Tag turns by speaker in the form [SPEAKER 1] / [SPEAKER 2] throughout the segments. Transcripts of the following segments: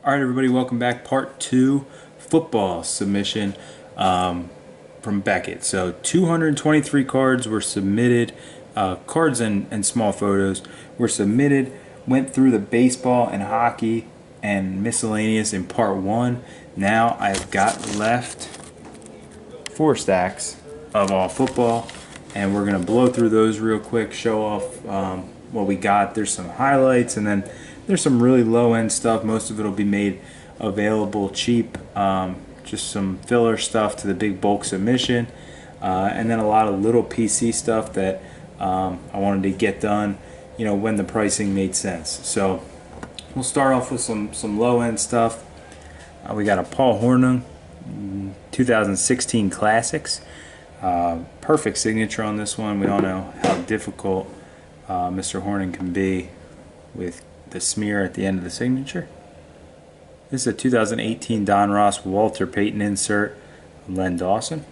[SPEAKER 1] All right, everybody, welcome back. Part 2, football submission from Beckett. So 223 cards were submitted, cards and small photos were submitted, went through the baseball and hockey and miscellaneous in Part 1. Now I've got left 4 stacks of all football, and we're going to blow through those real quick, show off what we got. There's some highlights, and then there's some really low-end stuff. Most of it will be made available cheap, just some filler stuff to the big bulk submission, and then a lot of little PC stuff that I wanted to get done, when the pricing made sense. So we'll start off with some low-end stuff. We got a Paul Hornung 2016 Classics. Perfect signature on this one. We all know how difficult Mr. Hornung can be with the smear at the end of the signature. This is a 2018 Don Ross Walter Payton insert, Len Dawson.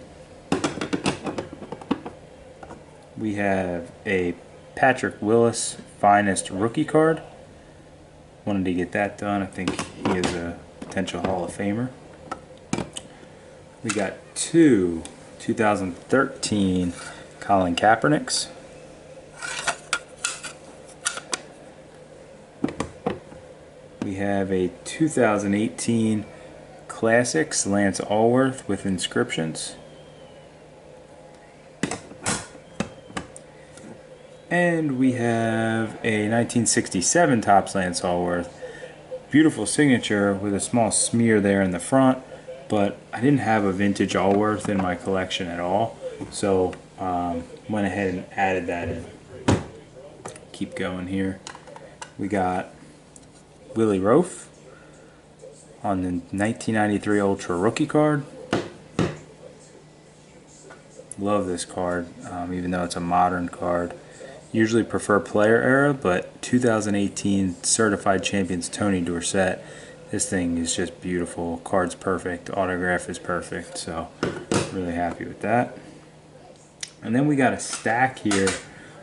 [SPEAKER 1] We have a Patrick Willis Finest rookie card. Wanted to get that done. I think he is a potential Hall of Famer. We got two 2013 Colin Kaepernicks. We have a 2018 Classics Lance Allworth with inscriptions. And we have a 1967 Topps Lance Allworth. Beautiful signature with a small smear there in the front, but I didn't have a vintage Allworth in my collection at all, so went ahead and added that in. Keep going here. We got Willie Roaf on the 1993 Ultra rookie card. Love this card, even though it's a modern card. Usually prefer player era, but 2018 Certified Champions Tony Dorsett. This thing is just beautiful. Card's perfect. Autograph is perfect. So really happy with that. And then we got a stack here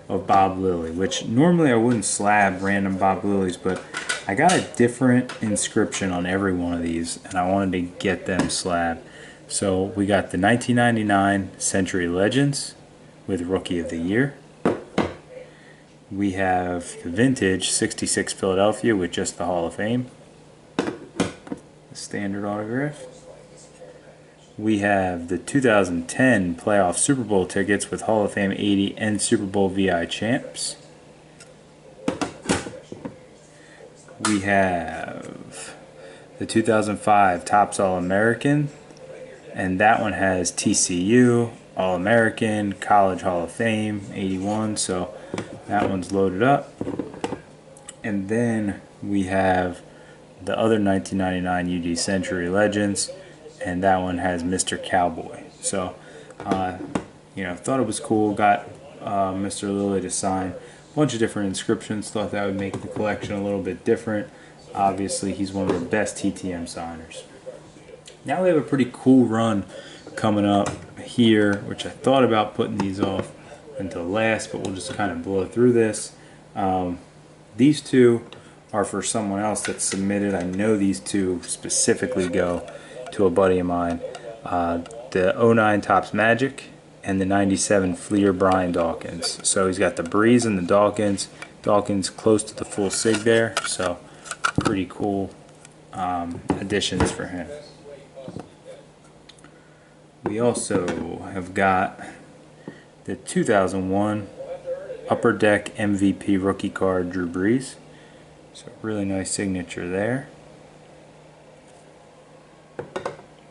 [SPEAKER 1] of Bob Lilly, which normally I wouldn't slab random Bob Lillys, but I got a different inscription on every one of these, and I wanted to get them slabbed. So we got the 1999 Century Legends with Rookie of the Year. We have the vintage 66 Philadelphia with just the Hall of Fame. The standard autograph. We have the 2010 playoff Super Bowl tickets with Hall of Fame 80 and Super Bowl VI champs. We have the 2005 Topps All-American, and that one has TCU, All-American, College Hall of Fame, 81, so that one's loaded up. And then we have the other 1999 UD Century Legends, and that one has Mr. Cowboy. So, thought it was cool. Got Mr. Lilly to sign a bunch of different inscriptions. Thought that would make the collection a little bit different. Obviously, he's one of the best TTM signers. Now we have a pretty cool run coming up here, which I thought about putting these off until last, but we'll just kind of blow through this. These two are for someone else that's submitted. I know these two specifically go to a buddy of mine. The 09 Topps Magic and the 97 Fleer Brian Dawkins. So he's got the Breeze and the Dawkins. Dawkins close to the full sig there, so pretty cool additions for him. We also have got the 2001 Upper Deck MVP rookie card, Drew Brees. So really nice signature there.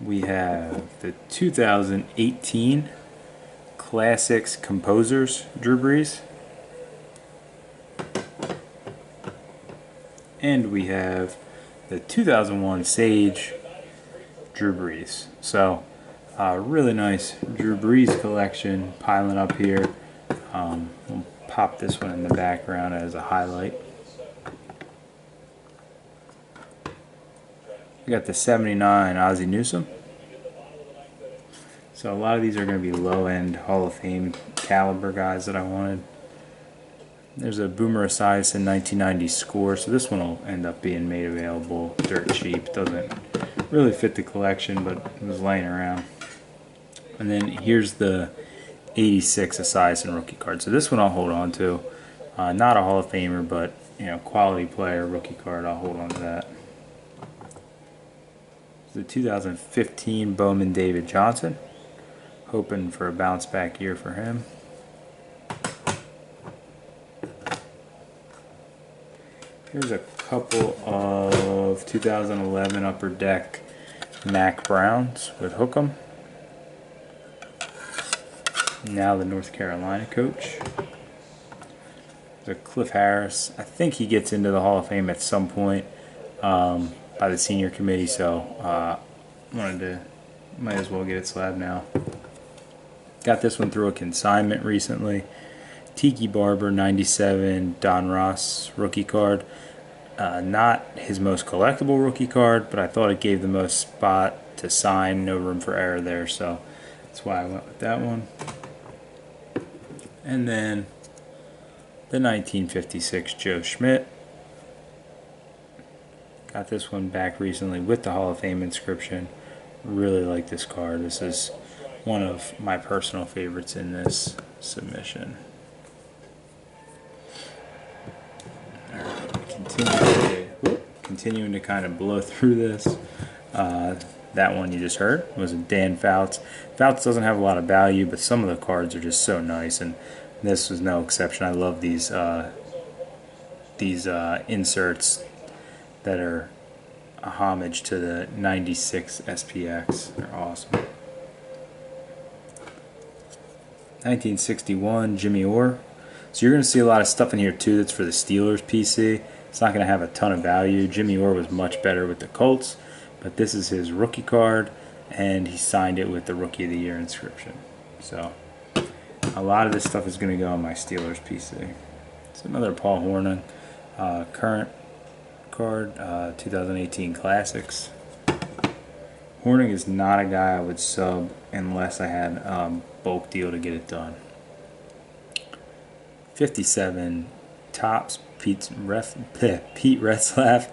[SPEAKER 1] We have the 2018 Classics Composers, Drew Brees. And we have the 2001 Sage, Drew Brees. So really nice Drew Brees collection piling up here. We'll pop this one in the background as a highlight. We got the 79 Ozzie Newsome. So a lot of these are going to be low-end Hall of Fame caliber guys that I wanted. There's a Boomer Esiason 1990 score, so this one will end up being made available dirt cheap. Doesn't really fit the collection, but it was laying around. And then here's the 86 Esiason rookie card. So this one I'll hold on to. Not a Hall of Famer, but quality player rookie card. I'll hold on to that. The 2015 Bowman David Johnson. Hoping for a bounce back year for him. Here's a couple of 2011 Upper Deck Mac Browns with Hookem. Now the North Carolina coach. There's a Cliff Harris. I think he gets into the Hall of Fame at some point by the senior committee, so might as well get it slabbed now. Got this one through a consignment recently. Tiki Barber 97 Don Ross rookie card. Not his most collectible rookie card, but I thought it gave the most spot to sign. No room for error there, so that's why I went with that one. And then the 1956 Joe Schmidt. Got this one back recently with the Hall of Fame inscription. Really like this card. This is one of my personal favorites in this submission. Continuing to kind of blow through this. That one you just heard was a Dan Fouts. Fouts doesn't have a lot of value, but some of the cards are just so nice, and this was no exception. I love these inserts that are a homage to the 96 SPX. They're awesome. 1961 Jimmy Orr. So you're going to see a lot of stuff in here too that's for the Steelers PC. It's not going to have a ton of value. Jimmy Orr was much better with the Colts, but this is his rookie card, and he signed it with the Rookie of the Year inscription. So a lot of this stuff is going to go on my Steelers PC. It's another Paul Hornung current card, 2018 Classics. Hornung is not a guy I would sub unless I had a bulk deal to get it done. 57 Topps Pete Retzlaff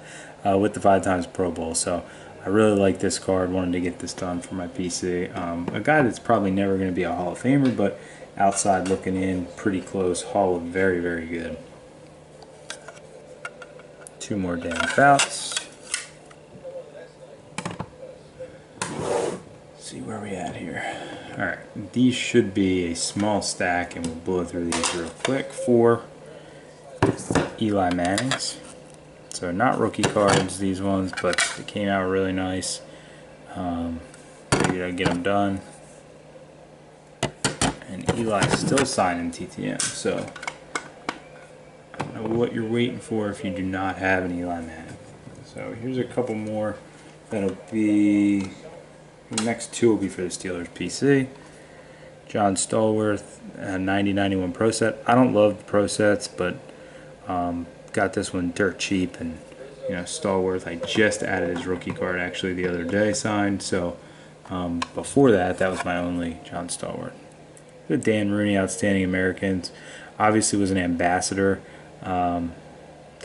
[SPEAKER 1] with the 5x Pro Bowl. So I really like this card. Wanted to get this done for my PC. A guy that's probably never going to be a Hall of Famer, but outside looking in, pretty close. Hall of very, very good. Two more Dan Fouts. See where we at here. Alright, these should be a small stack, and we'll blow through these real quick. 4 Eli Mannings. So not rookie cards, these ones, but they came out really nice. Figured I'd get them done. And Eli's still signing TTM, so I don't know what you're waiting for if you do not have an Eli Manning. So here's a couple more. That'll be, the next two will be for the Steelers PC. John Stallworth, 90-91 Pro Set. I don't love the Pro Sets, but got this one dirt cheap, and Stallworth, I just added his rookie card actually the other day signed, so before that was my only John Stallworth. The Dan Rooney Outstanding Americans, obviously was an ambassador to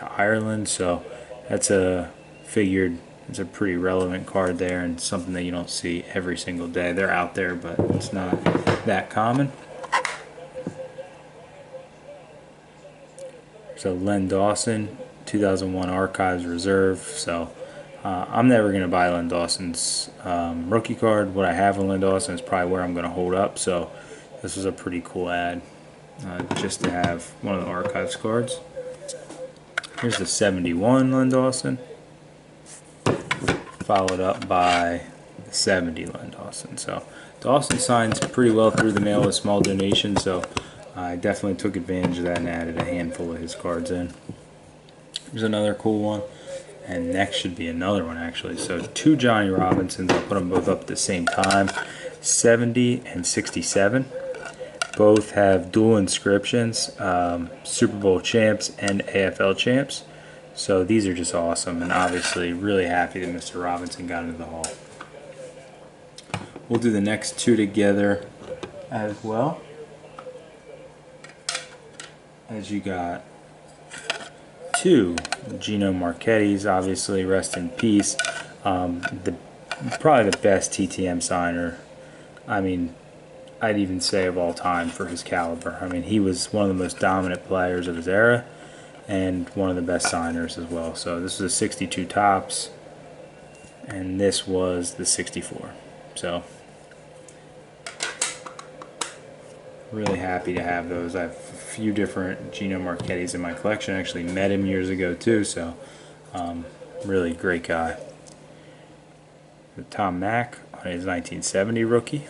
[SPEAKER 1] Ireland, so that's it's a pretty relevant card there, and something that you don't see every single day. They're out there, but it's not that common. So Len Dawson, 2001 Archives Reserve. So I'm never going to buy Len Dawson's rookie card. What I have on Len Dawson is probably where I'm going to hold up. So this was a pretty cool ad just to have one of the Archives cards. Here's the 71 Len Dawson, followed up by the 70 Len Dawson. So Dawson signs pretty well through the mail with small donations, so I definitely took advantage of that and added a handful of his cards in. Here's another cool one, and next should be another one actually. So 2 Johnny Robinsons, I'll put them both up at the same time, 70 and 67. Both have dual inscriptions, Super Bowl champs and AFL champs. So these are just awesome, and obviously really happy that Mr. Robinson got into the Hall. We'll do the next two together as well. as you got two Gino Marchettis, obviously, rest in peace. Probably the best TTM signer. I mean, I'd even say of all time for his caliber. I mean, he was one of the most dominant players of his era and one of the best signers as well. So this was a 62 tops, and this was the 64. So really happy to have those. I have a few different Gino Marchettis in my collection. I actually met him years ago too, so really great guy. Tom Mack on his 1970 rookie.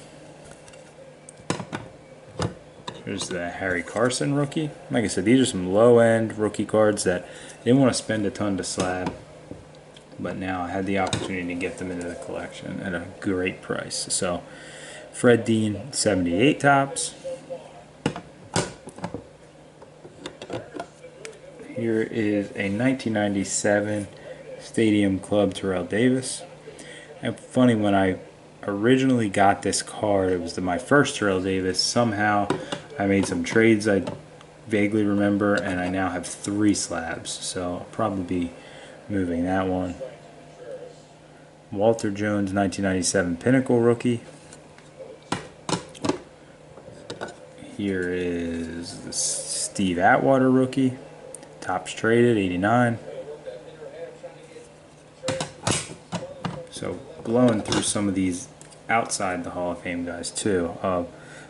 [SPEAKER 1] Here's the Harry Carson rookie. Like I said, these are some low-end rookie cards that I didn't want to spend a ton to slab, but now I had the opportunity to get them into the collection at a great price. So, Fred Dean, 78 tops. Here is a 1997 Stadium Club Terrell Davis. And funny, when I originally got this card, it was my first Terrell Davis. Somehow I made some trades I vaguely remember, and I now have 3 slabs, so I'll probably be moving that one. Walter Jones, 1997 Pinnacle rookie. Here is the Steve Atwater rookie, tops traded, 89. So blowing through some of these outside the Hall of Fame guys too.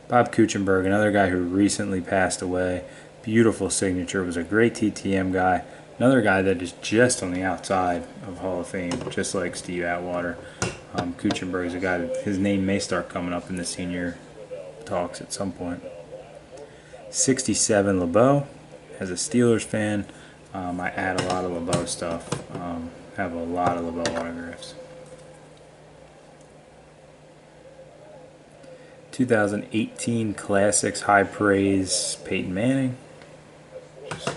[SPEAKER 1] Bob Kuchenberg, another guy who recently passed away. Beautiful signature, was a great TTM guy. Another guy that is just on the outside of Hall of Fame, just like Steve Atwater. Kuchenberg is a guy that his name may start coming up in the senior talks at some point. 67 LeBeau. As a Steelers fan, I add a lot of LeBeau stuff. Have a lot of LeBeau autographs. 2018 Classics High Praise Peyton Manning. Just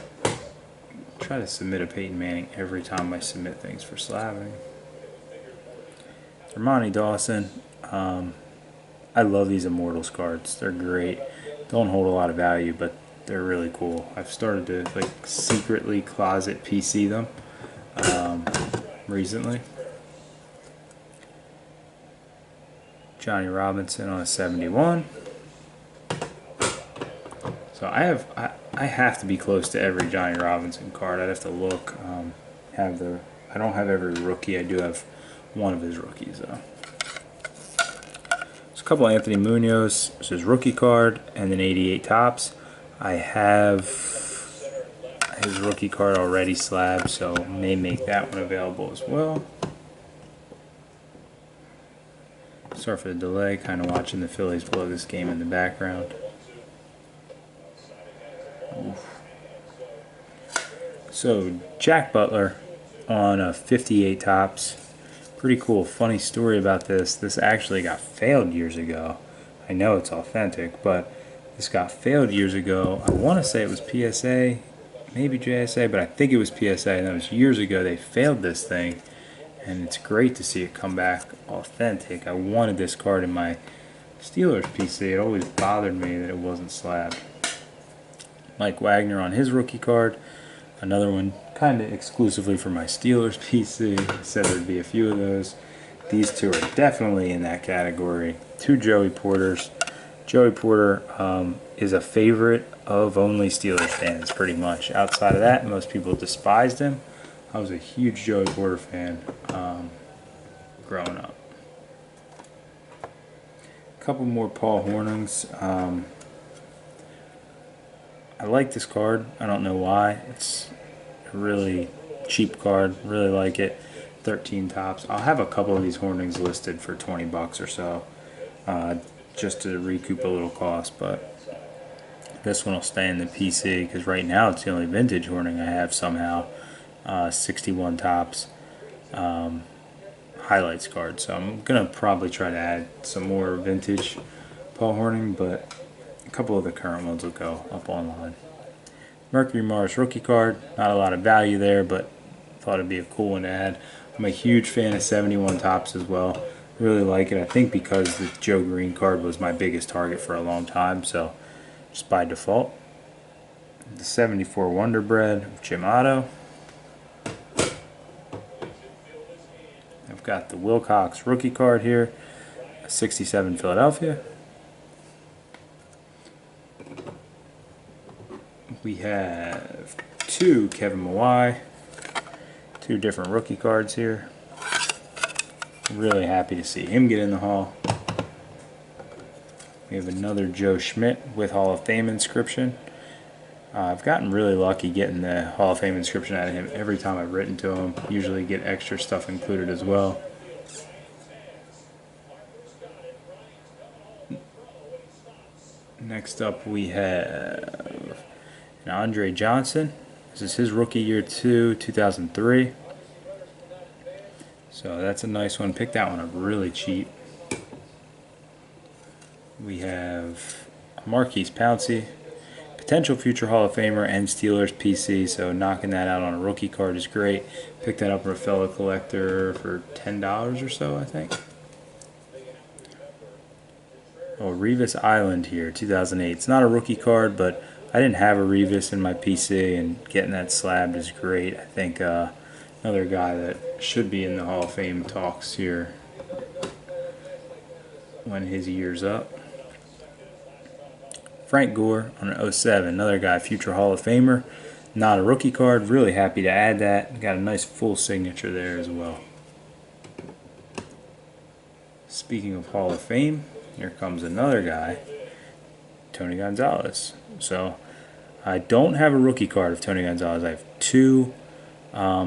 [SPEAKER 1] try to submit a Peyton Manning every time I submit things for slabbing. Armani Dawson. I love these Immortals cards. They're great. Don't hold a lot of value, but they're really cool. I've started to like secretly closet PC them recently. Johnny Robinson on a 71. So I have to be close to every Johnny Robinson card. I'd have to look. I don't have every rookie. I do have one of his rookies though. There's a couple of Anthony Munoz. This is rookie card, and then 88 tops. I have his rookie card already slabbed, so may make that one available as well. Sorry for the delay, kind of watching the Phillies blow this game in the background. Oof. So, Jack Butler on a 58 tops. Pretty cool. Funny story about this. This actually got failed years ago. I know it's authentic, but this got failed years ago. I want to say it was PSA, maybe JSA, but I think it was PSA, and that was years ago. They failed this thing. And it's great to see it come back authentic. I wanted this card in my Steelers PC. It always bothered me that it wasn't slabbed. Mike Wagner on his rookie card. Another one kind of exclusively for my Steelers PC. I said there'd be a few of those. These two are definitely in that category. 2 Joey Porters. Joey Porter is a favorite of only Steelers fans, pretty much. Outside of that, most people despised him. I was a huge Joey Porter fan growing up. A couple more Paul Hornungs. I like this card. I don't know why. It's a really cheap card. Really like it. 13 tops. I'll have a couple of these Hornungs listed for 20 bucks or so, just to recoup a little cost. But this one will stay in the PC because right now it's the only vintage Hornung I have somehow. 61 tops highlights card, so I'm gonna probably try to add some more vintage Paul Hornung, but a couple of the current ones will go up online. Mercury Morris rookie card, not a lot of value there, but thought it'd be a cool one to add. I'm a huge fan of 71 tops as well. Really like it. I think because the Joe Green card was my biggest target for a long time, so just by default. The 74 Wonder Bread of Jim Otto. I've got the Wilcox rookie card here, 67 Philadelphia. We have two Kevin Mawai, two different rookie cards here. Really happy to see him get in the Hall. We have another Joe Schmidt with Hall of Fame inscription. I've gotten really lucky getting the Hall of Fame inscription out of him every time I've written to him. Usually get extra stuff included as well. Next up we have an Andre Johnson. This is his rookie year too, 2003. So that's a nice one. Picked that one up really cheap. We have Marquise Pouncey, potential future Hall of Famer and Steelers PC, so knocking that out on a rookie card is great. Picked that up for a fellow collector for $10 or so, I think. Oh, Revis Island here, 2008. It's not a rookie card, but I didn't have a Revis in my PC, and getting that slabbed is great. I think another guy that should be in the Hall of Fame talks here when his year's up. Frank Gore on an 07, another guy, future Hall of Famer. Not a rookie card, really happy to add that. Got a nice full signature there as well. Speaking of Hall of Fame, here comes another guy, Tony Gonzalez. So I don't have a rookie card of Tony Gonzalez. I have two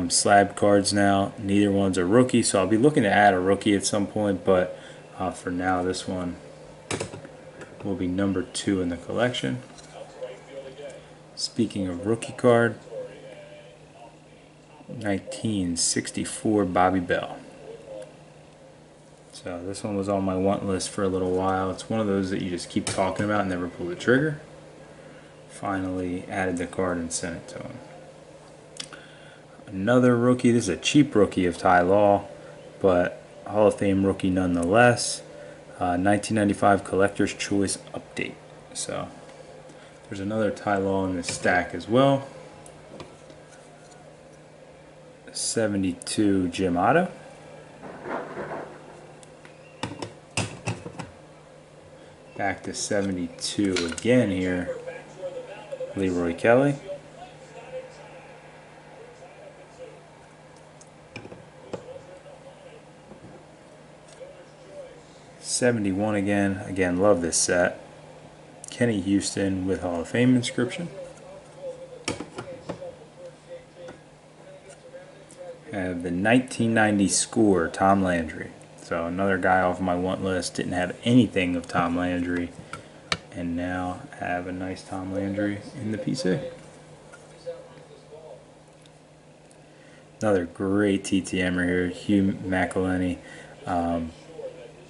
[SPEAKER 1] slab cards now. Neither one's a rookie, so I'll be looking to add a rookie at some point, but for now this one will be number 2 in the collection. Speaking of rookie card, 1964 Bobby Bell. So this one was on my want list for a little while. It's one of those that you just keep talking about and never pull the trigger. Finally added the card and sent it to him. Another rookie. This is a cheap rookie of Ty Law, but Hall of Fame rookie nonetheless. 1995 Collector's Choice Update. So there's another Ty Law in this stack as well. 72 Jim Otto. Back to 72 again here, Leroy Kelly. '71 again, love this set. Kenny Houston with Hall of Fame inscription. Have the 1990 Score, Tom Landry. So another guy off my want list. Didn't have anything of Tom Landry, and now have a nice Tom Landry in the PC. Another great TTMer here, Hugh McElhenney.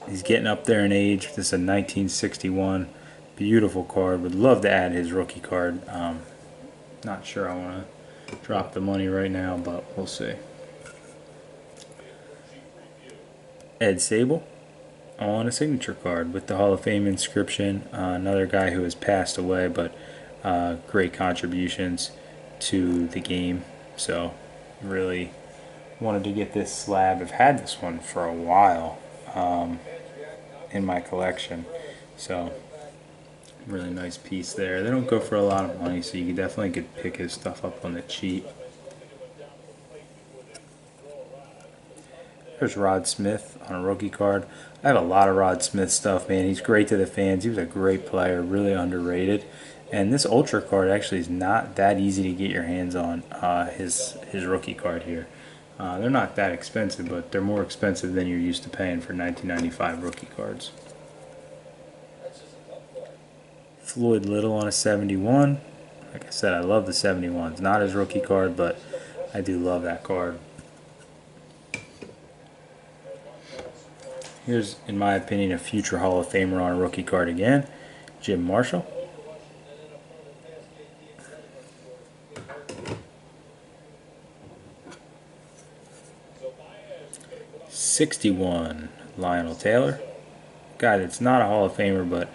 [SPEAKER 1] He's getting up there in age. This is a 1961. Beautiful card. Would love to add his rookie card. Not sure I want to drop the money right now, but we'll see. Ed Sable on a signature card with the Hall of Fame inscription. Another guy who has passed away, but great contributions to the game. So really wanted to get this slab. I've had this one for a while in my collection. So really nice piece there. They don't go for a lot of money, so you definitely could pick his stuff up on the cheap. There's Rod Smith on a rookie card. I have a lot of Rod Smith stuff, man. He's great to the fans. He was a great player, really underrated. And this Ultra card actually is not that easy to get your hands on, his rookie card here. They're not that expensive, but they're more expensive than you're used to paying for 1995 rookie cards. Floyd Little on a 71. Like I said, I love the 71s. Not his rookie card, but I do love that card. Here's, in my opinion, a future Hall of Famer on a rookie card again, Jim Marshall. '61 Lionel Taylor. Guy that's not a Hall of Famer, but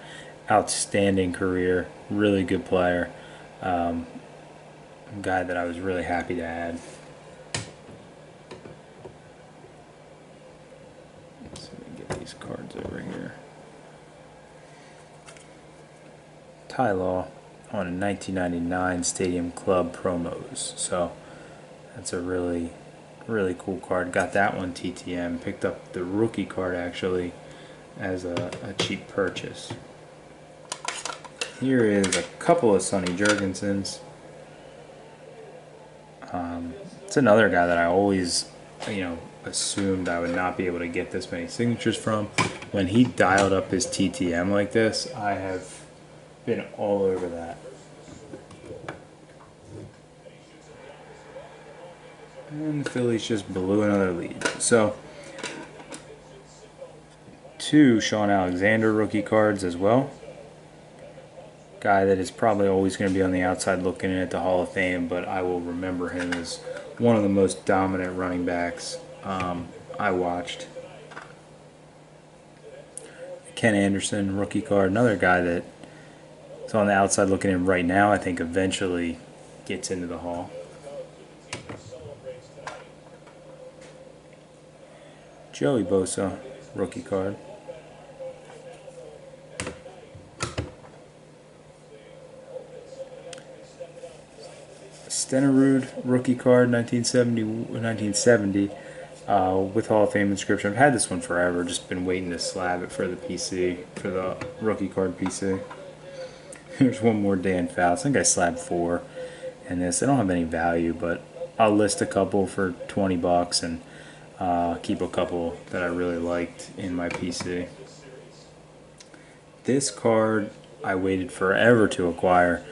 [SPEAKER 1] outstanding career, really good player. a guy that I was really happy to add. Let's see if we can get these cards over here. Ty Law on a 1999 Stadium Club promos. So that's a really cool card. Got that one TTM. Picked up the rookie card actually as a cheap purchase. Here is a couple of Sonny Jurgensens. It's another guy that I always, assumed I would not be able to get this many signatures from. When he dialed up his TTM like this, I have been all over that. And the Phillies just blew another lead. So, 2 Sean Alexander rookie cards as well. Guy that is probably always going to be on the outside looking in at the Hall of Fame, but I will remember him as one of the most dominant running backs I watched. Ken Anderson rookie card, another guy that is on the outside looking in right now. I think eventually gets into the Hall. Joey Bosa rookie card. Stenerud rookie card, 1970 with Hall of Fame inscription. I've had this one forever, just been waiting to slab it for the PC, for the rookie card PC. Here's one more Dan Fouts. I think I slabbed 4 in this. They don't have any value, but I'll list a couple for 20 bucks and keep a couple that I really liked in my PC. This card I waited forever to acquire.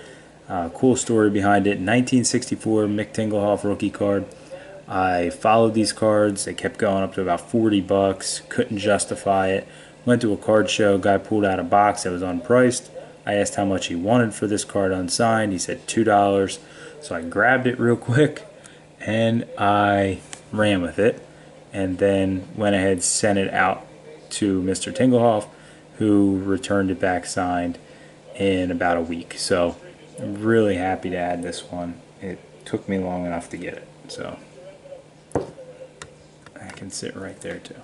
[SPEAKER 1] Cool story behind it. 1964 Mick Tinglehoff rookie card. I followed these cards. They kept going up to about 40 bucks. Couldn't justify it. Went to a card show. Guy pulled out a box that was unpriced. I asked how much he wanted for this card unsigned. He said $2. So I grabbed it real quick and I ran with it. And then went ahead and sent it out to Mr. Tinglehoff, who returned it back signed in about a week. So I'm really happy to add this one. It took me long enough to get it, so I can sit right there too.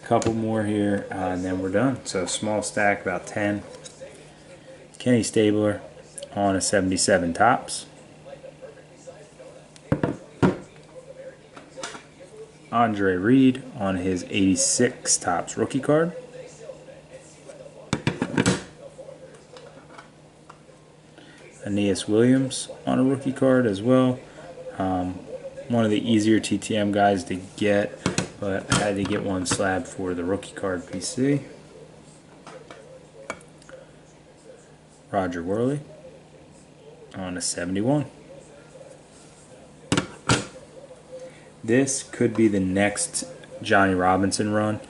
[SPEAKER 1] Couple more here, and then we're done. So small stack, about 10. Kenny Stabler on a 77 Topps. Andre Reed on his 86 Topps rookie card. Aeneas Williams on a rookie card as well. One of the easier TTM guys to get, but I had to get one slab for the rookie card PC. Roger Worley on a 71. This could be the next Johnny Robinson run.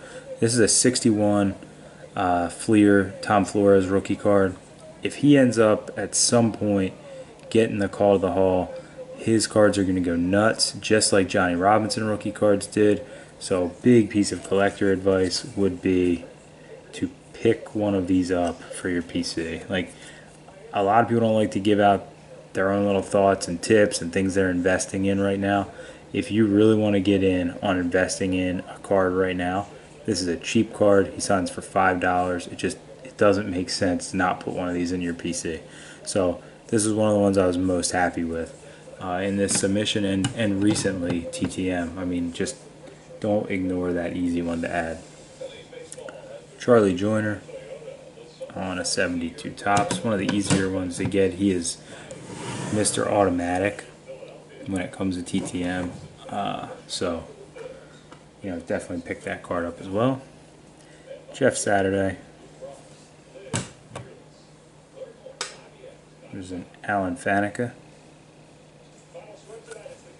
[SPEAKER 1] This is a 61 Fleer Tom Flores rookie card. If he ends up at some point getting the call to the Hall, his cards are going to go nuts, just like Johnny Robinson rookie cards did. So a big piece of collector advice would be to pick one of these up for your PC. Like, a lot of people don't like to give out their own little thoughts and tips and things they're investing in right now. If you really want to get in on investing in a card right now, this is a cheap card. He signs for $5. It doesn't make sense to not put one of these in your PC. So this is one of the ones I was most happy with in this submission and recently TTM. I mean, just don't ignore that easy one to add. Charlie Joyner on a 72 Topps. One of the easier ones to get. He is Mr. Automatic when it comes to TTM. So, definitely pick that card up as well. Jeff Saturday. There's an Alan Faneca.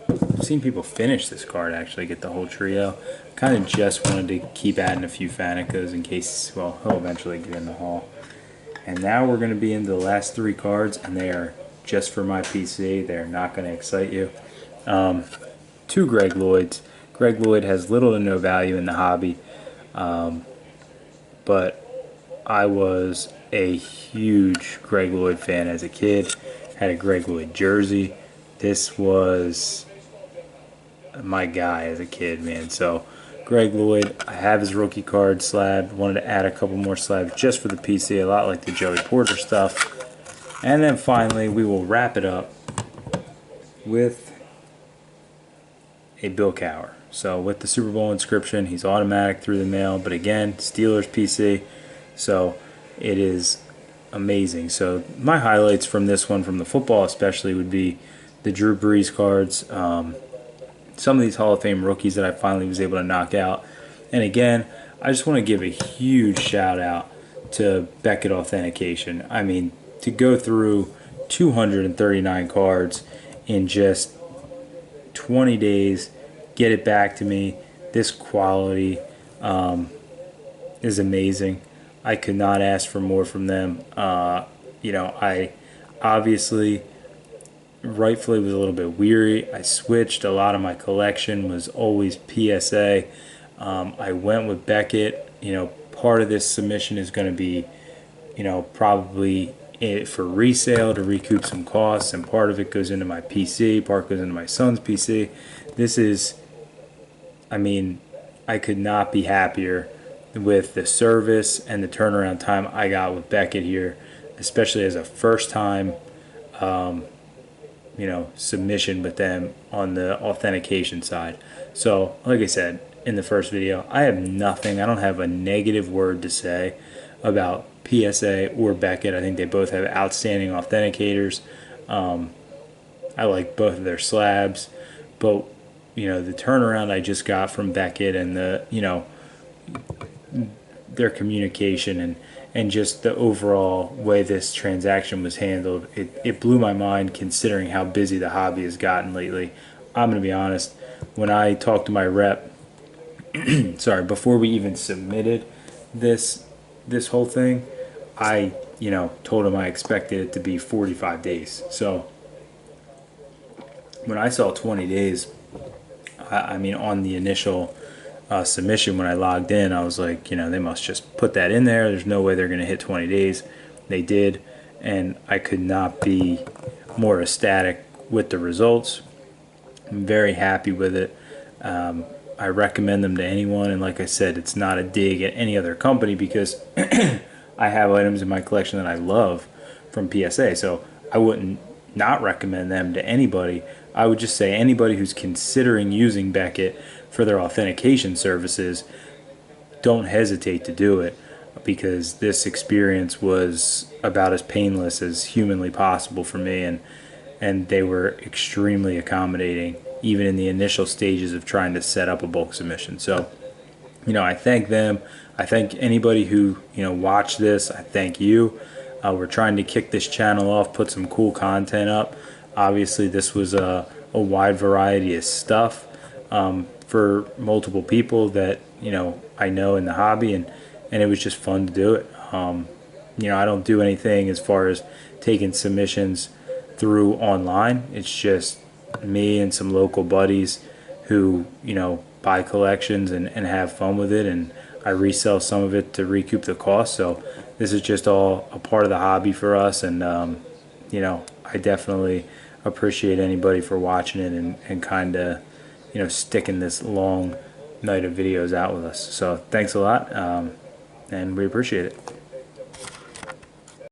[SPEAKER 1] I've seen people finish this card, actually, get the whole trio. Kind of just wanted to keep adding a few Fanecas in case, well, he'll eventually get in the Hall. And now we're going to be into the last 3 cards, and they are just for my PC. They're not going to excite you. 2 Greg Lloyds. Greg Lloyd has little to no value in the hobby, but I was a huge Greg Lloyd fan as a kid. Had a Greg Lloyd jersey. This was my guy as a kid, man. So Greg Lloyd, I have his rookie card slab. Wanted to add a couple more slabs just for the PC, a lot like the Joey Porter stuff. And then finally, we will wrap it up with a Bill Cowher. So with the Super Bowl inscription, he's automatic through the mail. But again, Steelers PC. So it is amazing. So my highlights from this one, from the football especially, would be the Drew Brees cards. Some of these Hall of Fame rookies that I finally was able to knock out. And again, I just want to give a huge shout out to Beckett Authentication. I mean, to go through 239 cards in just 20 days, get it back to me, this quality is amazing. I could not ask for more from them. I obviously rightfully was a little bit weary. I switched. A lot of my collection was always PSA. I went with Beckett. Part of this submission is going to be, probably for resale to recoup some costs, and part of it goes into my PC, part goes into my son's PC. This is, I could not be happier with the service and the turnaround time I got with Beckett here, especially as a first time submission with them on the authentication side. So like I said in the first video, I have nothing, I don't have a negative word to say about PSA or Beckett. I think they both have outstanding authenticators. I like both of their slabs, but the turnaround I just got from Beckett and their communication and just the overall way this transaction was handled, it blew my mind considering how busy the hobby has gotten lately. I'm going to be honest, when I talked to my rep, sorry, before we even submitted this whole thing, I told him I expected it to be 45 days. So when I saw 20 days, on the initial submission, when I logged in, I was like, they must just put that in there. There's no way they're going to hit 20 days. They did, and I could not be more ecstatic with the results. I'm very happy with it. I recommend them to anyone, and like I said, it's not a dig at any other company because I have items in my collection that I love from PSA, so I wouldn't not recommend them to anybody. I would just say anybody who's considering using Beckett for their authentication services, don't hesitate to do it, because this experience was about as painless as humanly possible for me, and they were extremely accommodating even in the initial stages of trying to set up a bulk submission. So I thank them. I thank anybody who watched this. I thank you. We're trying to kick this channel off, put some cool content up. Obviously this was a wide variety of stuff for multiple people that I know in the hobby, and it was just fun to do it. I don't do anything as far as taking submissions through online. It's just me and some local buddies who buy collections and have fun with it, and I resell some of it to recoup the cost. So this is just all a part of the hobby for us, and I definitely appreciate anybody for watching it and kind of sticking this long night of videos out with us. So thanks a lot, and we appreciate it.